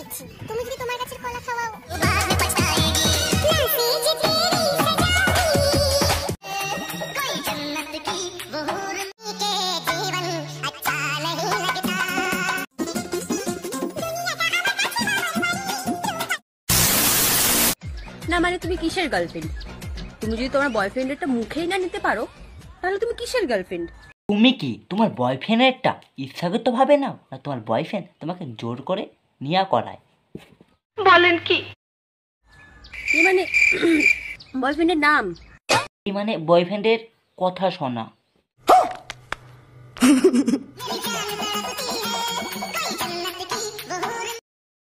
দিচ্ছি, তুমি যদি তোমার কাছে কলা খাওয়াও। না মানে তুমি কিসের গার্লফ্রেন্ড? তুমি যদি তোমার বয়ফ্রেন্ডেরটা মুখেই না নিতে পারো তাহলে তুমি কিসের গার্লফ্রেন্ড? তুমি কি তোমার বয়ফ্রেন্ডেরটা ইচ্ছাকৃত ভাবে নাও, না তোমার বয়ফ্রেন্ড তোমাকে জোর করে নিয়া করায়? বলেন কি মানে বয়ফ্রেন্ডের নাম? এই মানে বয়ফ্রেন্ডের কথা শোনা।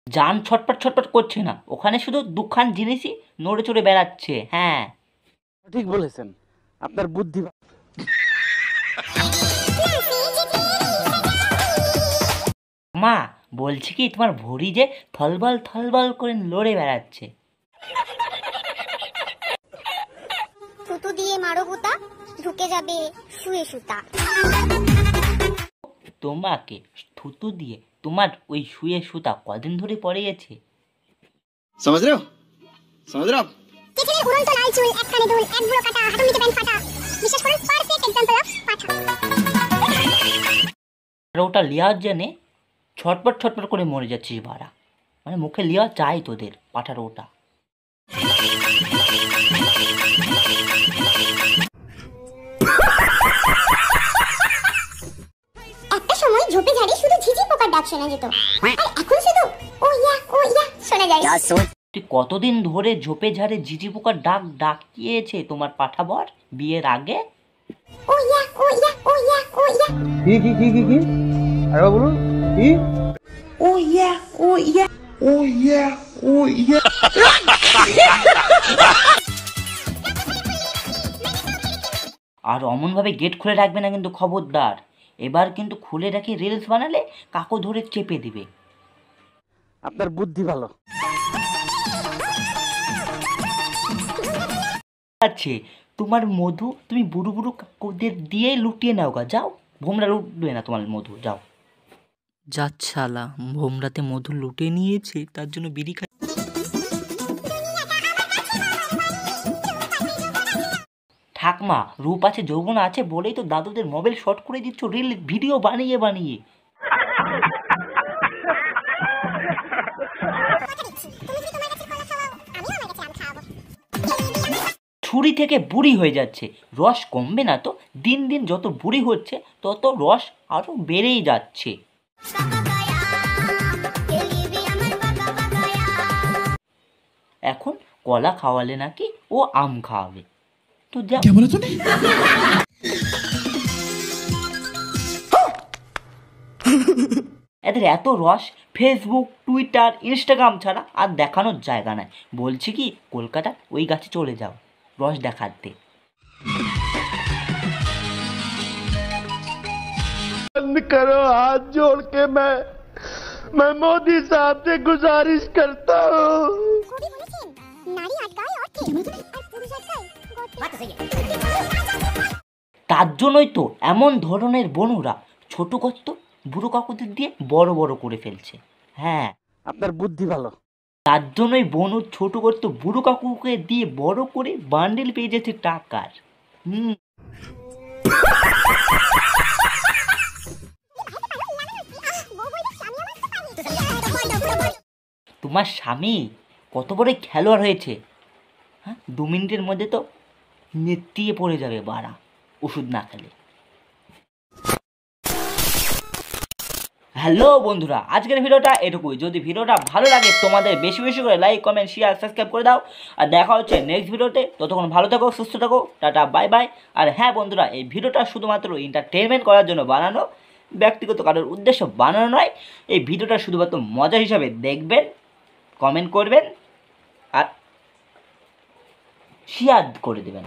জান ছটপট ছটপট করছে না, ওখানে শুধু দুখান জিনিসই নড়ে চড়ে বেড়াচ্ছে। হ্যাঁ ঠিক বলেছেন, আপনার বুদ্ধি। মা বলছি কি তোমার ভরি যে থলবল থলবল করে লড়ে বেড়াচ্ছে। থুতু দিয়ে মারো গুতা, ঢুকে যাবে শুয়ে সুতা। তোমাকে থুতু দিয়ে তোমার ওই শুয়ে সুতা কদিন ধরে পড়ে গেছে? समझ रहे हो? समझ रहे हो आप? পেছনে উড়ন্ত লাল চুল, এক কানে দুল, এক বুড়ো কাটা, হাঁটুর নিচে প্যান্ট ফাটা। বিশেষ করে পারফেক্ট এক্সাম্পল অফ পাঠা। আর ওটা লিয়ার জেনে ছটপট ছটপট করে মরে যাচ্ছিস বাড়া। মানে মুখে লিয়া চাই তোদের পাঠার ওটা। একটা সময় ঝোপে ঝাড়ে শুধু ঝিঝি পোকার ডাক শোনা যেত, আর এখন শুধু ও ইয়া শোনা যায়। তুই কতদিন ধরে ঝোপে ঝাড়ে ঝিঝি পোকার ডাক ডাকিয়েছে তোমার পাঠাবর বিয়ের আগে? ও ইয়া কি আরে বলুন কি? আর অমনভাবে গেট খুলে রাখবে না কিন্তু, খবরদার। এবার কিন্তু খুলে রাখি রিলস বানালে কাকু ধরে চেপে দিবে। আপনার বুদ্ধি ভালো আছে তোমার মধু তুমি বুড়ো বুড়ো কাকুদের দিয়ে লুটিয়ে নাও গা, যাও। ভোমরা লুটবে না তোমার মধু, যাও। যাচ্ছালা ভোমরাতে মধু লুটে নিয়েছে, তার জন্য বিড়ি খা। ঠাকমা রূপ আছে যৌবন আছে বলেই তো দাদুদের মোবাইল শর্ট করে দিচ্ছ রিল ভিডিও বানিয়ে বানিয়ে। ছুরি থেকে বুড়ি হয়ে যাচ্ছে, রস কমবে না তো। দিন দিন যত বুড়ি হচ্ছে তত রস আরো বেড়েই যাচ্ছে। এখন কলা খাওয়ালে নাকি ও আম খাওয়াবে, তো যা। এদের এত রস ফেসবুক টুইটার ইনস্টাগ্রাম ছাড়া আর দেখানোর জায়গা নাই। বলছি কি কলকাতা ওই গাছে চলে যাও রস দেখাতে। बंद करो हाथ जोड़ के मैं मोदी साहब से गुजारिश करता हूँ। কবি বলেছেন নারী আটকায় অর্থে আর পুরুষ আটকায় গর্তে। তার জন্যই তো এমন ধরনের বনুরা ছোট গর্ত বুড়ো কাকুদের দিয়ে বড় বড় করে ফেলছে। হ্যাঁ আপনার বুদ্ধি ভালো। তার জন্যই বনু ছোট গর্ত বুড়ো কাকুকে দিয়ে বড় করে বান্ডেল পেয়ে যাচ্ছে টাকার। তোমার স্বামী কত বড় খেলোয়াড় হয়েছে, হ্যাঁ 2 মিনিটের মধ্যে তো নেতিয়ে পড়ে যাবে বাড়া ওষুধ না খেলে। হ্যালো বন্ধুরা, আজকের ভিডিওটা এটুকুই। যদি ভিডিওটা ভালো লাগে তোমাদের বেশি বেশি করে লাইক কমেন্ট শেয়ার সাবস্ক্রাইব করে দাও। আর দেখা হচ্ছে নেক্সট ভিডিওতে, ততক্ষণ ভালো থাকো সুস্থ থাকো, টাটা বাই বাই। আর হ্যাঁ বন্ধুরা, এই ভিডিওটা শুধুমাত্র এন্টারটেনমেন্ট করার জন্য বানানো, ব্যক্তিগত কারোর উদ্দেশ্য বানানো নয়। এই ভিডিওটা শুধুমাত্র মজা হিসাবে দেখবেন, কমেন্ট করবেন আর শেয়ার করে দেবেন।